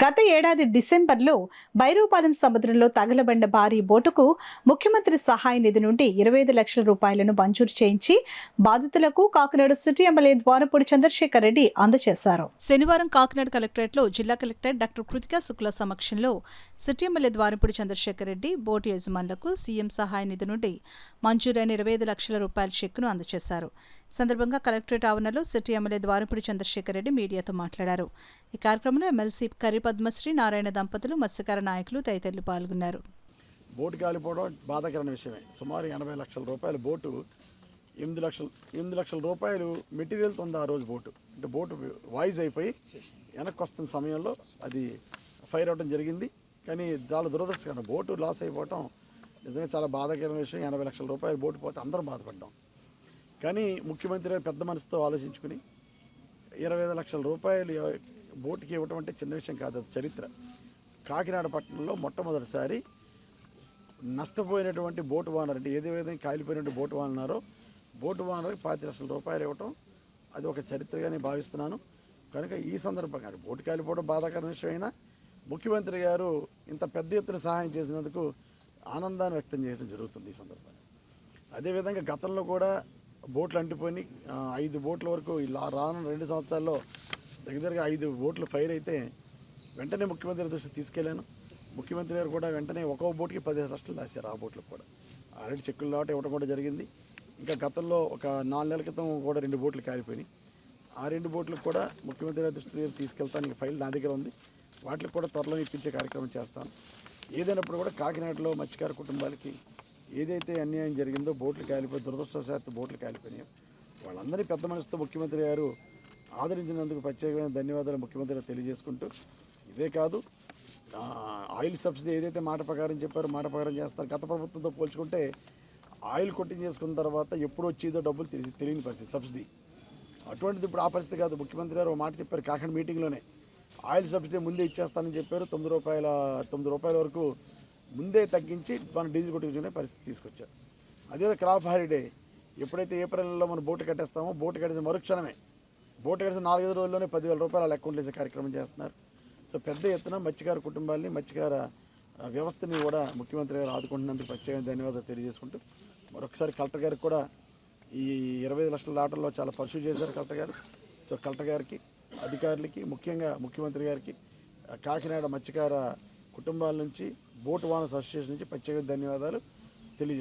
గత ఏడాది డిసెంబర్లో బైరూపాలెం సముద్రంలో తగలబడిన భారీ బోటుకు ముఖ్యమంత్రి సహాయ నిధి నుండి 25 లక్షల రూపాయలను మంజూరు చేయించి బాధితులకు కాకినాడ సిటీ ఎమ్మెల్యే ద్వారపూడి చంద్రశేఖర్ రెడ్డి అందజేశారు. శనివారం కాకినాడ కలెక్టరేట్లో జిల్లా కలెక్టర్ డాక్టర్ కృతికా శుక్లా సమక్షంలో city MLA Dwarampudi Chandrasekhar Reddy boat యజమానులకు సీఎం సహాయ నిధి నుండి మంజూరైన 25 లక్షల రూపాయల చెక్కును అందజేశారు. సందర్భంగా కలెక్టరేట్ ఆవరణలో సిటీ ఎమ్మెల్యే ద్వారపూడి చంద్రశేఖర్ రెడ్డి మీడియాతో మాట్లాడారు. ఈ కార్యక్రమంలో ఎమ్మెల్సీ కరి పద్మశ్రీ, నారాయణ దంపతులు, మత్స్యకార నాయకులు తదితరులు పాల్గొన్నారు. బోటు కాలిపోవడం బాధాకరమైన విషయమే. సుమారు 80 లక్షల రూపాయల బోటు, 8 లక్షల రూపాయలు మెటీరియల్తో ఉంది ఆ రోజు బోటు. అంటే బోటు వాయిస్ అయిపోయి వెనక్కి వస్తున్న సమయంలో అది ఫైర్ అవడం జరిగింది. కానీ చాలా దురదృష్టకరం, బోటు లాస్ అయిపోవటం నిజంగా చాలా బాధాకరమైన విషయం. 80 లక్షల రూపాయల బోటు పోతే అందరం బాధపడ్డాం. కానీ ముఖ్యమంత్రి పెద్ద మనసుతో ఆలోచించుకుని 25 లక్షల రూపాయలు బోటుకి ఇవ్వటం అంటే చిన్న విషయం కాదు, అది చరిత్ర. కాకినాడ పట్టణంలో మొట్టమొదటిసారి నష్టపోయినటువంటి బోటు ఓనర్, అంటే ఏదే విధంగా కాలిపోయినటువంటి బోటు ఓనరో బోటు ఓనర్కి 25 లక్షల రూపాయలు ఇవ్వటం అది ఒక చరిత్రగానే భావిస్తున్నాను. కనుక ఈ సందర్భంగా బోటు కాలిపోవడం బాధాకరమైన విషయం అయినా ముఖ్యమంత్రి గారు ఇంత పెద్ద ఎత్తున సహాయం చేసినందుకు ఆనందాన్ని వ్యక్తం చేయడం జరుగుతుంది ఈ సందర్భంగా. అదేవిధంగా గతంలో కూడా బోట్లు అంటిపోయి 5 బోట్ల వరకు రానున్న 2 సంవత్సరాల్లో దగ్గరగా 5 బోట్లు ఫైర్ అయితే వెంటనే ముఖ్యమంత్రి దృష్టికి తీసుకెళ్లాను. ముఖ్యమంత్రి గారు కూడా వెంటనే ఒక్కో బోట్కి 15 లక్షలు రాశారు. ఆ బోట్లకు కూడా ఆల్రెడీ చెక్కులు లాట ఇవ్వడం కూడా జరిగింది. ఇంకా గతంలో ఒక 4 నెలల క్రితం కూడా 2 బోట్లు కాలిపోయినాయి. ఆ 2 బోట్లకు కూడా ముఖ్యమంత్రి గారి దృష్టికి తీసుకెళ్తాను. ఫైల్ నా దగ్గర ఉంది, వాటికి కూడా త్వరలో ఇప్పించే కార్యక్రమం చేస్తాను. ఏదైనప్పుడు కూడా కాకినాడలో మత్స్యకార కుటుంబాలకి ఏదైతే అన్యాయం జరిగిందో, బోట్లు కాలిపోయి దురదృష్టవశాత్తు బోట్లు కాలిపోయినాయో వాళ్ళందరినీ పెద్ద మనసుతో ముఖ్యమంత్రి గారు ఆదరించినందుకు ప్రత్యేకమైన ధన్యవాదాలు ముఖ్యమంత్రి గారు తెలియజేసుకుంటూ, ఇదే కాదు ఆయిల్ సబ్సిడీ ఏదైతే మాట ప్రకారం చెప్పారో మాట ప్రకారం చేస్తారు. గత ప్రభుత్వంతో పోల్చుకుంటే ఆయిల్ కొట్టించేసుకున్న తర్వాత ఎప్పుడు వచ్చేదో డబ్బులు తెలియని పరిస్థితి సబ్సిడీ. అటువంటిది ఇప్పుడు ఆ పరిస్థితి కాదు. ముఖ్యమంత్రి గారు ఒక మాట చెప్పారు కాకినాడ మీటింగ్లోనే, ఆయిల్ సబ్సిడీ ముందే ఇచ్చేస్తానని చెప్పారు. 9 రూపాయల వరకు ముందే తగ్గించి మన డీజిల్ కొట్టుకునే పరిస్థితి తీసుకొచ్చారు. అదే క్రాప్ హాలిడే ఎప్పుడైతే ఏప్రిల్లో మనం బోటు కట్టేస్తామో, బోటు కట్టేసిన మరుక్షణమే బోటు కట్టేసిన 4-5 రోజుల్లోనే 10,000 రూపాయలు అకౌంట్లు వేసే కార్యక్రమం చేస్తున్నారు. సో పెద్ద ఎత్తున మత్స్యకార కుటుంబాలని, మత్స్యకార వ్యవస్థని కూడా ముఖ్యమంత్రి గారు ఆదుకుంటున్నందుకు ప్రత్యేకమైన ధన్యవాదాలు తెలియజేసుకుంటూ, మరొకసారి కలెక్టర్ గారికి కూడా ఈ 25 లక్షల ఆటల్లో చాలా పర్సూ చేశారు కలెక్టర్ గారు. సో కలెక్టర్ గారికి, అధికారులకి, ముఖ్యంగా ముఖ్యమంత్రి గారికి, కాకినాడ మత్స్యకార కుటుంబాల నుంచి, బోట్ ఓనర్స్ అసోసియేషన్ నుంచి ప్రత్యేక ధన్యవాదాలు తెలియజేస్తున్నాను.